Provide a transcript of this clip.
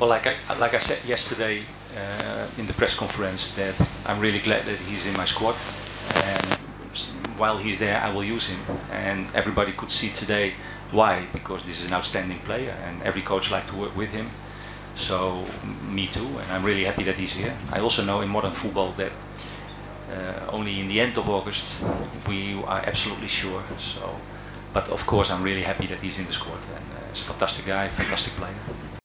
Well, like I said yesterday in the press conference, that I'm really glad that he's in my squad, and while he's there I will use him, and everybody could see today why, because this is an outstanding player and every coach likes to work with him. So me too, and I'm really happy that he's here. I also know in modern football that only in the end of August we are absolutely sure. So, but of course I'm really happy that he's in the squad, and he's a fantastic guy, fantastic player.